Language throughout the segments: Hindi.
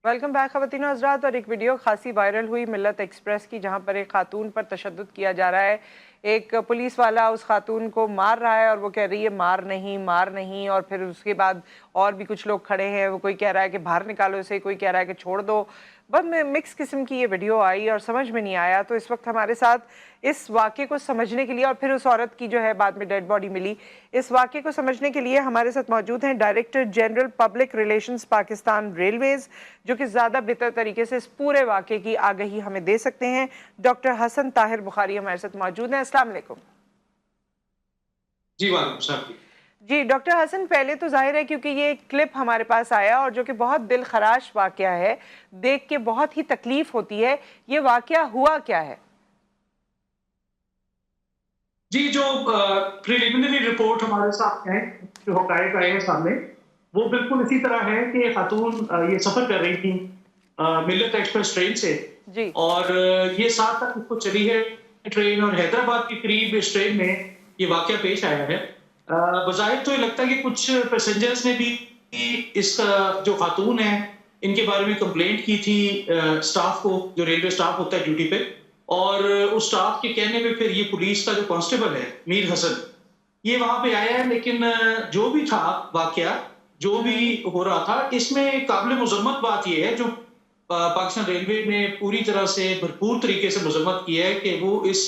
वेलकम बैक ख़वातीन हज़रात। और एक वीडियो खासी वायरल हुई मिल्लत एक्सप्रेस की, जहां पर एक खातून पर तशद्दुद किया जा रहा है। एक पुलिस वाला उस खातून को मार रहा है और वो कह रही है मार नहीं मार नहीं, और फिर उसके बाद और भी कुछ लोग खड़े हैं, वो कोई कह रहा है कि बाहर निकालो इसे, कोई कह रहा है कि छोड़ दो। बस मिक्स किस्म की ये वीडियो आई और समझ में नहीं आया। तो इस वक्त हमारे साथ इस वाक़े को समझने के लिए, और फिर उस औरत की जो है बाद में डेड बॉडी मिली, इस वाक़े को समझने के लिए हमारे साथ मौजूद हैं director general public relations Pakistan Railways, जो कि ज़्यादा बेहतर तरीके से इस पूरे वाक़े की आगाही हमें दे सकते हैं। डॉक्टर हसन ताहिर बुखारी हमारे साथ मौजूद हैं। अस्सलाम वालेकुम। जी, वालेकुम सलाम। जी डॉक्टर हसन, पहले तो जाहिर है क्योंकि ये एक क्लिप हमारे पास आया और जो कि बहुत दिल खराश वाक़या है, देख के बहुत ही तकलीफ होती है। ये वाक़या हुआ क्या है? जी, जो प्रिलिमिनरी रिपोर्ट हमारे साथ है, जो हक़ाइक़ आए हैं सामने, वो बिल्कुल इसी तरह है कि खातून ये सफ़र कर रही थी मिल्लत एक्सप्रेस ट्रेन से, जी। और ये 7 तक उसको चली है ट्रेन, और हैदराबाद के करीब इस ट्रेन में ये वाक़या पेश आया है। बज़ाहिर तो ये लगता है कि कुछ पैसेंजर्स ने भी इस जो खातून है, इनके बारे में कंप्लेंट की थी स्टाफ को, जो रेलवे स्टाफ होता है ड्यूटी पे, और उस स्टाफ के कहने पे फिर ये पुलिस का जो कांस्टेबल है मीर हसन, ये वहां पे आया है। लेकिन जो भी था वाकया, जो भी हो रहा था, इसमें काबिल मुजम्मत बात ये है, जो पाकिस्तान रेलवे ने पूरी तरह से भरपूर तरीके से मुजम्मत की है, कि वो इस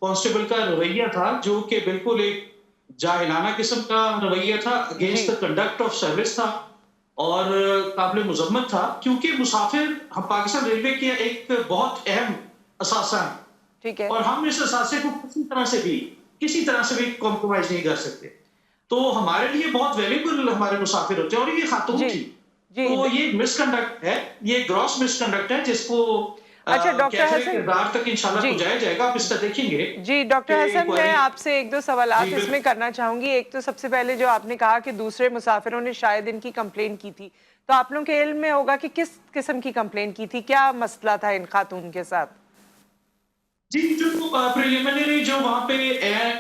कांस्टेबल का रवैया था जो कि बिल्कुल एक जाहिलाना किस्म का रवैया था, against the conduct of service था, और काबिल मुजम्मत था, क्योंकि मुसाफिर हम पाकिस्तान रेलवे के एक बहुत अहम असासा है, ठीक है। और हम इस असासे को किसी तरह से भी कॉम्प्रोमाइज नहीं कर सकते। तो हमारे लिए बहुत वैल्यूएबल हमारे मुसाफिर होते हैं, और ये खातून जी थी। जी। तो ये मिसकंडक्ट है, ये ग्रॉस मिसकंडक्ट है, जिसको अच्छा डॉक्टर कैफे हसन। किरदार तक इंशाल्लाह जी पहुंचाया जाएगा। आप इसका देखेंगे जी डॉक्टर कि हसन, मैं इंक्वायरी। आपसे एक दो जी सवालात इसमें बिल्कुल। करना चाहूंगी। एक तो सबसे पहले जो आपने कहा कि दूसरे मुसाफिरों ने शायद इनकी कंप्लेन की थी, तो आप लोगों के इल्म में होगा कि किस किस्म की कंप्लेन की थी, क्या मसला था इन खातून के साथ? जी, जो प्रिलिमिनरी जो वहाँ पे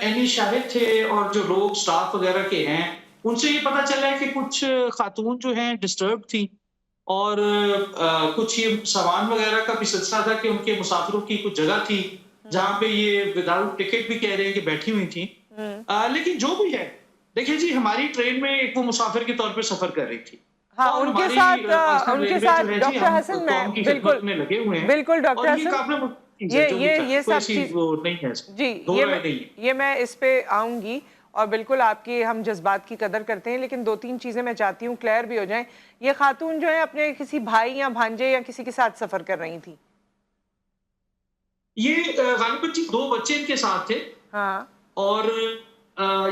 एनी शाहिद थे, और जो लोग स्टाफ वगैरह के हैं, उनसे ये पता चला है कि कुछ खातून जो हैं डिस्टर्ब थी, और कुछ ये सामान वगैरह का भी सिलसिला था कि उनके मुसाफिरों की कुछ जगह थी, जहाँ पे ये विदाउट टिकट भी कह रहे हैं कि बैठी हुई थी। हम्म। लेकिन जो भी है, देखिए जी, हमारी ट्रेन में एक वो मुसाफिर के तौर पे सफ़र कर रही थी, हाँ, और हमारी पाकिस्तान उनके रेलवे साथ जो है जी, डॉक्टर हम हसन, कौम मैं की खिदमत बिल्कुल में लगे हुए हैं, बिल्कुल डॉक्टर और ये हसन, काबिल चीज़ है जो भी था, ये कोई सब ऐसी चीज। वो नहीं है, जी, दो राय नहीं है। ये मैं इस पे आऊंगी, और बिल्कुल आपकी हम जज्बात की कदर करते हैं, लेकिन दो तीन चीजें मैं चाहती हूँ क्लियर भी हो जाएं। ये खातून जो है अपने किसी भाई या भांजे या किसी के साथ सफर कर रही थी? ये गालिबन जी 2 बच्चे इनके साथ थे, हाँ। और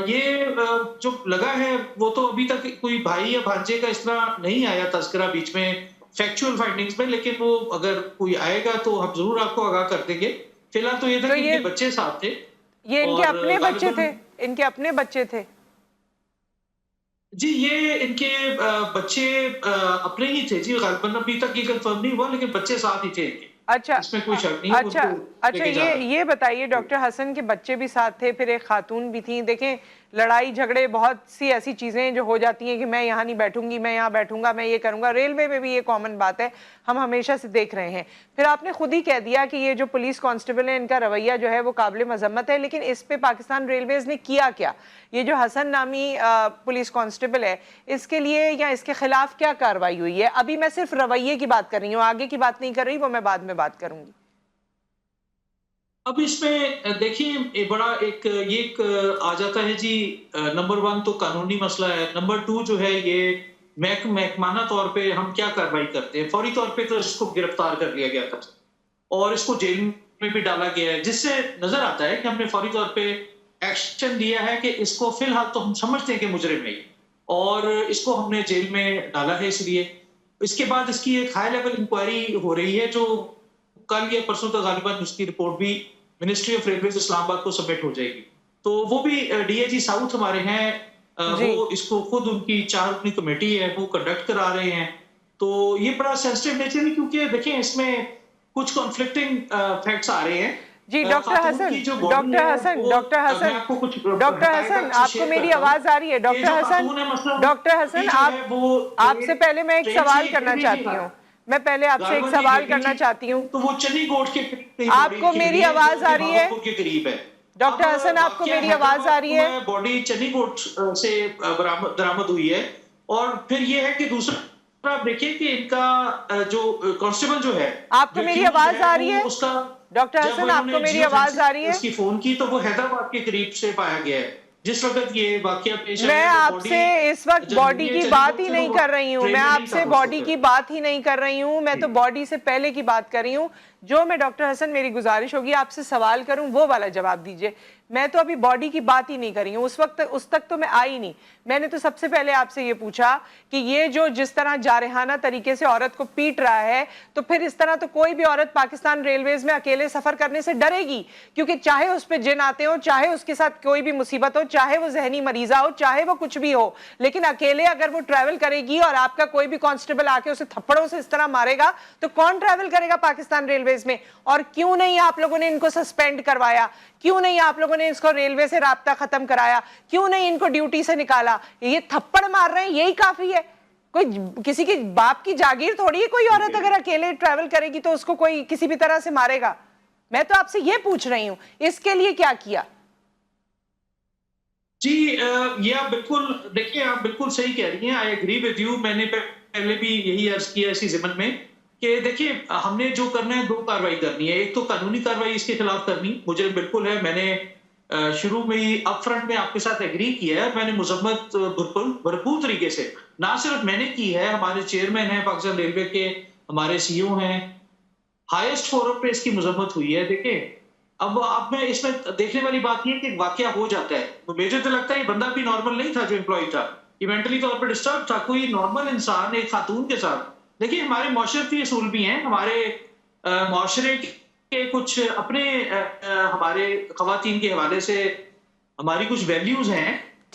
ये जो लगा है, वो तो अभी तक कोई भाई या भांजे का इस तरह नहीं आया तज़किरा बीच में फैक्चुअल फाइंडिंग्स में, लेकिन वो अगर कोई आएगा तो हम ज़रूर आपको आगाह कर देंगे। फिलहाल तो ये था तो कि इनके बच्चे साथ थे, ये इनके और अपने बच्चे गालिबन थे? इनके अपने बच्चे थे? जी, ये इनके बच्चे अपने ही थे जी, गालिबन अभी तक ये कन्फर्म नहीं हुआ, लेकिन बच्चे साथ ही थे इनके। अच्छा। इसमें कोई शक नहीं है, अच्छा। उनको अच्छा, लेके जा रहे ये बताइए हैं। डॉक्टर हसन के बच्चे भी साथ थे, फिर एक खातून भी थी। देखें, लड़ाई झगड़े बहुत सी ऐसी चीज़ें जो हो जाती हैं कि मैं यहाँ नहीं बैठूंगी, मैं यहाँ बैठूंगा, मैं ये करूंगा। रेलवे में भी ये कॉमन बात है, हम हमेशा से देख रहे हैं। फिर आपने खुद ही कह दिया कि ये जो पुलिस कांस्टेबल है, इनका रवैया जो है वो काबिल मजम्मत है, लेकिन इस पे पाकिस्तान रेलवेज ने किया क्या? ये जो हसन नामी पुलिस कांस्टेबल है, इसके लिए या इसके खिलाफ क्या कार्रवाई हुई है? अभी मैं सिर्फ रवैये की बात कर रही हूँ, आगे की बात नहीं कर रही, वो मैं बाद में बात करूंगी। अब इसमें देखिए, ये एक आ जाता है जी। नंबर 1 तो कानूनी मसला है, नंबर 2 जो है ये महकमाना तौर पे हम क्या कार्रवाई करते हैं। फौरी तौर पे तो इसको गिरफ्तार कर लिया गया था, और इसको जेल में भी डाला गया है, जिससे नजर आता है कि हमने फौरी तौर पे एक्शन लिया है, कि इसको फिलहाल तो हम समझते हैं कि मुजरिम है, और इसको हमने जेल में डाला है। इसलिए इसके बाद इसकी एक हाई लेवल इंक्वायरी हो रही है, जो कल या परसों तक गालिबन उसकी रिपोर्ट भी मिनिस्ट्री ऑफ रेलवेज इस्लामाबाद को सबमिट हो जाएगी। तो वो भी डीआईजी साउथ हमारे हैं, जी। वो इसको खुद उनकी 4 रुकनी कमेटी है, वो कंडक्ट करा रहे हैं। तो ये बड़ा सेंसिटिव नेचर है, क्योंकि देखें इसमें कुछ कॉन्फ्लिक्टिंग फैक्ट्स आ रहे हैं। जी डॉक्टर खातून हसन, की जो बॉडी है वो, मैं आपको कुछ डॉक्टर हसन, हकायक आपको शेयर मेरी करता हूँ। आवाज आ रही है? ये डॉक्टर जो हसन, खातून है, मसलन डॉक्टर ये हसन, जो आप है वो आपसे पहले मैं एक ट्रेन सवाल से करना चाहती हूँ। मैं पहले आपसे एक सवाल करना चाहती हूँ, तो वो चनी गोट के करीब आपको मेरी आवाज आ रही है? के करीब है। डॉक्टर हसन, आपको मेरी आवाज आ रही है? बॉडी चनी गोट से बरामद हुई है। और फिर ये है कि दूसरा आप देखिए कि इनका जो कांस्टेबल जो है, आपको मेरी आवाज आ रही है? उसका डॉक्टर हसन, आपको मेरी आवाज आ रही है? उसकी फोन की तो वो हैदराबाद के करीब से पाया गया है जिस वक्त ये वाकया पेश आया। मैं आपसे इस वक्त बॉडी की बात ही नहीं कर रही हूँ, मैं आपसे बॉडी की बात ही नहीं कर रही हूँ, मैं तो बॉडी से पहले की बात कर रही हूँ। जो मैं डॉक्टर हसन, मेरी गुजारिश होगी आपसे सवाल करूं वो वाला जवाब दीजिए। मैं तो अभी बॉडी की बात ही नहीं कर रही हूँ, उस तक तो मैं आई नहीं। मैंने तो सबसे पहले आपसे ये पूछा कि ये जो जिस तरह जारहाना तरीके से औरत को पीट रहा है, तो फिर इस तरह तो कोई भी औरत पाकिस्तान रेलवेज में अकेले सफर करने से डरेगी, क्योंकि चाहे उस पर जिन आते हो, चाहे उसके साथ कोई भी मुसीबत हो, चाहे वो जहनी मरीजा हो, चाहे वो कुछ भी हो, लेकिन अकेले अगर वो ट्रैवल करेगी और आपका कोई भी कांस्टेबल आके उसे थप्पड़ों से इस तरह मारेगा, तो कौन ट्रैवल करेगा पाकिस्तान रेलवेज में? और क्यों नहीं आप लोगों ने इनको सस्पेंड करवाया? क्यों नहीं आप लोगों ने इसको रेलवे से राब्ता खत्म कराया? क्यों नहीं इनको ड्यूटी से निकाला? ये थप्पड़ मार रहे हैं, यही काफी है। कोई किसी के बाप की जागीर थोड़ी है, कोई औरत अगर अकेले ट्रैवल करेगी तो उसको कोई किसी भी तरह से मारेगा। मैं तो आपसे ये पूछ रही हूं, इसके लिए क्या किया? जी, ये आप बिल्कुल देखिए, आप बिल्कुल सही कह रही हैं। I agree with you. मैंने पहले भी यही अर्ज किया इसी ज़िमन में कि देखिए, हमने जो करना है, 2 कार्रवाई करनी है। एक तो कानूनी कार्रवाई इसके खिलाफ करनी मुझे बिल्कुल है। मैंने शुरू में ही अपफ्रंट में आपके साथ एग्री किया है। मैंने मजम्मत भरपूर तरीके से, ना सिर्फ मैंने की है, हमारे चेयरमैन हैं पाकिस्तान रेलवे के, हमारे सीईओ हैं, हाईएस्ट फोरम पे इसकी मजम्मत हुई है। देखिए, अब आप में इसमें देखने वाली बात ये है कि वाकया हो जाता है, तो मुझे तो लगता है ये बंदा भी नॉर्मल नहीं था जो एम्प्लॉय था, ये मेंटली तौर पर डिस्टर्ब था। कोई नॉर्मल इंसान एक खातून के साथ, देखिए हमारे माशरती असूल भी हैं, हमारे माशरे के कुछ अपने हमारे खवातीन के हवाले से हमारी कुछ वैल्यूज हैं,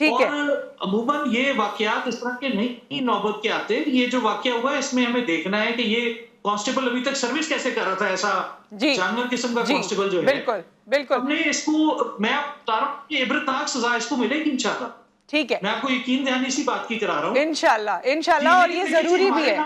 और अमूमन ये वाकयात इस तरह के नहीं नौबत के आते। ये जो वाकया हुआ है इसमें हमें देखना है कि ये कांस्टेबल अभी तक सर्विस कैसे कर रहा था, ऐसा जानवर किस्म का कांस्टेबल जो है। बिल्कुल बिल्कुल, हमने इसको, मैं बता रहा हूँ कि इबरतनाक सजा इसको मिलेगी इंशाल्लाह। ठीक है, मैं आपको यकीन दहानी इसी बात की करा रहा हूँ। इंशाल्लाह, और ये जरूरी भी है।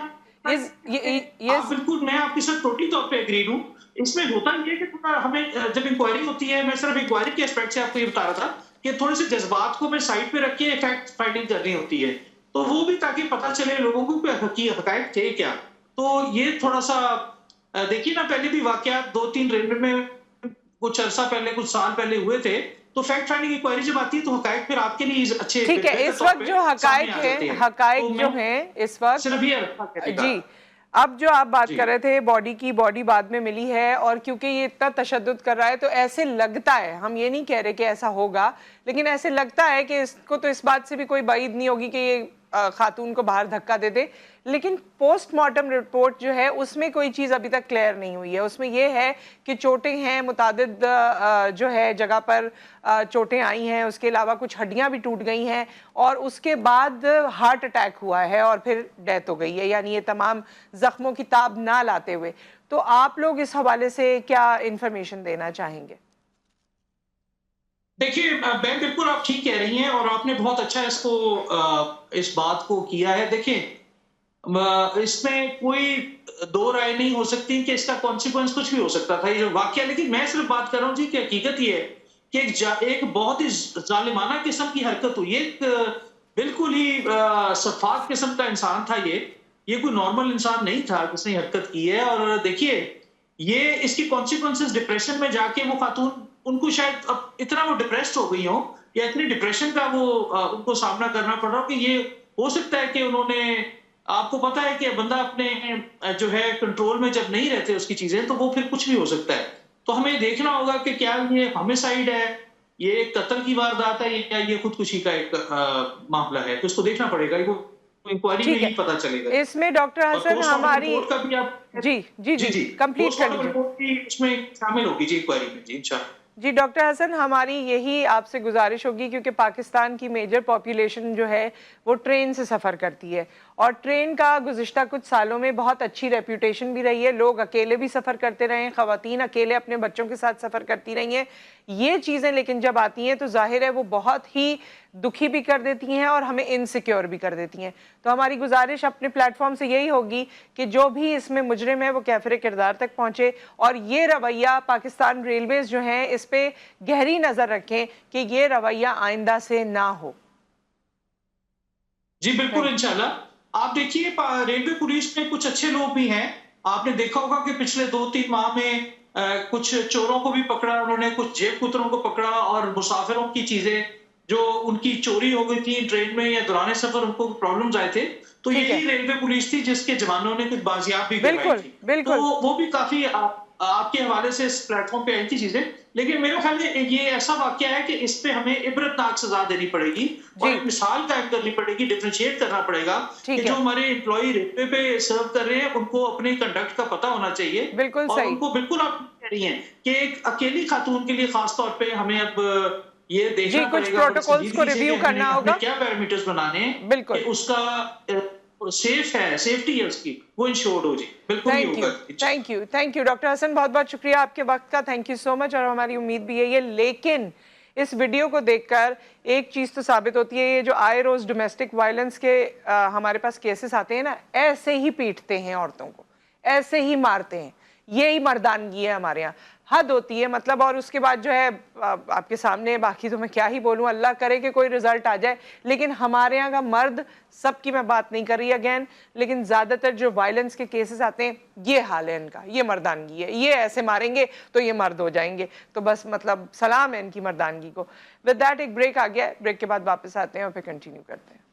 ये बिल्कुल, मैं आपके साथ टोटली तौर पे एग्री हूँ। इसमें होता ये है कि थोड़ा हमें जब इंक्वायरी होती है, मैं सिर्फ इंक्वायरी के एस्पेक्ट से आपको ये बता रहा था कि थोड़े से जज्बात को मैं साइड पे रख के फैक्ट फाइंडिंग करनी होती है, तो वो भी ताकि पता चले लोगों को कि हकायक थे क्या। तो ये थोड़ा सा देखिए ना, पहले भी वाकयात 2-3 रेलवे में कुछ अरसा पहले, कुछ साल पहले हुए थे, तो फैक्ट फाइंडिंग इंक्वायरी जब आती है तो हकायक फिर आपके लिए अच्छे, ठीक है। इस वक्त जो हकायक जो हैं इस वक्त, सिर्फ ये जी, अब जो आप बात कर रहे थे बॉडी की, बॉडी बाद में मिली है, और क्योंकि ये इतना तशद्दुद कर रहा है तो ऐसे लगता है, हम ये नहीं कह रहे कि ऐसा होगा, लेकिन ऐसे लगता है कि इसको तो इस बात से भी कोई बाइद नहीं होगी कि ये खातून को बाहर धक्का दे दे, लेकिन पोस्टमार्टम रिपोर्ट जो है उसमें कोई चीज़ अभी तक क्लियर नहीं हुई है। उसमें यह है कि चोटें हैं, मुतादिद जो है जगह पर चोटें आई हैं, उसके अलावा कुछ हड्डियां भी टूट गई हैं, और उसके बाद हार्ट अटैक हुआ है और फिर डेथ हो गई है, यानी ये तमाम जख्मों की ताब ना लाते हुए। तो आप लोग इस हवाले से क्या इंफॉर्मेशन देना चाहेंगे? देखिए, मैं बिल्कुल, आप ठीक कह रही हैं और आपने बहुत अच्छा इस बात को किया है। देखिए, इसमें कोई दो राय नहीं हो सकती कि इसका कॉन्सिक्वेंस कुछ भी हो सकता था, ये जो वाकया। लेकिन मैं सिर्फ बात कर रहा हूँ जी कि हकीकत ये है कि एक बहुत ही जालिमाना किस्म की हरकत हुई। एक बिल्कुल ही सफाक किस्म का इंसान था ये कोई नॉर्मल इंसान नहीं था जिसने हरकत की है। और देखिए, ये इसकी कॉन्सिक्वेंसेस, डिप्रेशन में जाके वो खातून, उनको शायद अब इतना वो डिप्रेस्ड हो गई हो, या इतनी डिप्रेशन का वो उनको सामना करना पड़ रहा हो कि ये हो सकता है कि उन्होंने, आपको पता है कि बंदा अपने जो है कंट्रोल में जब नहीं रहते उसकी चीजें, तो वो फिर कुछ भी हो सकता है। तो हमें देखना होगा कि क्या ये होमिसाइड है, ये कत्ल की वारदात है, या ये खुदकुशी का एक मामला है, तो इसको देखना पड़ेगा, इंक्वायरी में ही पता चलेगा। इसमें डॉक्टर हसन हमारी जी कंप्लीट कर लीजिए, उसमें शामिल होगी जी इंक्वायरी में। जी इंशाल्लाह। जी डॉक्टर हसन, हमारी यही आपसे गुजारिश होगी, क्योंकि पाकिस्तान की मेजर पॉपुलेशन जो है वो ट्रेन से सफ़र करती है, और ट्रेन का गुज़िश्ता कुछ सालों में बहुत अच्छी रेप्यूटेशन भी रही है, लोग अकेले भी सफ़र करते रहे हैं, ख़वातीन अकेले अपने बच्चों के साथ सफ़र करती रही हैं। ये चीज़ें लेकिन जब आती हैं तो ज़ाहिर है वो बहुत ही दुखी भी कर देती हैं और हमें इनसिक्योर भी कर देती हैं। तो हमारी गुजारिश अपने प्लेटफॉर्म से यही होगी कि जो भी इसमें मुजरिम है वो कैफ़िर किरदार तक पहुँचे और ये रवैया पाकिस्तान रेलवेज़ जो हैं इस पर गहरी नज़र रखें कि ये रवैया आइंदा से ना हो। जी बिल्कुल, इंशाल्लाह। आप देखिए रेलवे पुलिस में कुछ अच्छे लोग भी हैं। आपने देखा होगा कि पिछले 2-3 माह में कुछ चोरों को भी पकड़ा उन्होंने, कुछ जेब कुतरों को पकड़ा और मुसाफिरों की चीजें जो उनकी चोरी हो गई थी ट्रेन में या दौरान सफर उनको प्रॉब्लम्स आए थे, तो यही रेलवे पुलिस थी जिसके जवानों ने कुछ बाजियाब भी करवाई थी। तो वो भी काफी आपके हवाले से इस प्लेटफॉर्म पे आई थी चीजें। लेकिन मेरे ख्याल में ये ऐसा वाकया है कि इस पे हमें इबरतनाक सजा देनी पड़ेगी और एक मिसाल कायम करनी पड़ेगी, डिफरेंशिएट करना पड़ेगा कि जो हमारे एम्प्लॉई रेलवे पे सर्व कर रहे हैं उनको अपने कंडक्ट का पता होना चाहिए। बिल्कुल और सही। उनको बिल्कुल आप कह रही हैं कि एक अकेली खातून के लिए खास तौर पे हमें अब ये देखना कुछ पड़ेगा प्रोटोकॉल्स को रिव्यू करना होगा, क्या पैरामीटर्स बनाने हैं बिल्कुल कि उसका सेफ है, सेफ्टी है उसकी, वो इंश्योर्ड हो जी। बिल्कुल ही होगा। थैंक यू डॉक्टर हसन, बहुत बहुत शुक्रिया आपके वक्त का, थैंक यू सो मच। और हमारी उम्मीद भी यही है, लेकिन इस वीडियो को देखकर एक चीज़ तो साबित होती है, ये जो आए रोज़ डोमेस्टिक वायलेंस के हमारे पास केसेस आते हैं ना, ऐसे ही पीटते हैं औरतों को, ऐसे ही मारते हैं, यही मर्दानगी है हमारे यहाँ, हद होती है मतलब। और उसके बाद जो है आपके सामने, बाकी तो मैं क्या ही बोलूँ, अल्लाह करे कि कोई रिजल्ट आ जाए। लेकिन हमारे यहाँ का मर्द, सबकी मैं बात नहीं कर रही अगेन, लेकिन ज़्यादातर जो वायलेंस के केसेस आते हैं ये हाल है इनका, ये मर्दानगी है, ये ऐसे मारेंगे तो ये मर्द हो जाएंगे। तो बस मतलब सलाम है इनकी मर्दानगी को। विद दैट एक ब्रेक आ गया है, ब्रेक के बाद वापस आते हैं और फिर कंटिन्यू करते हैं।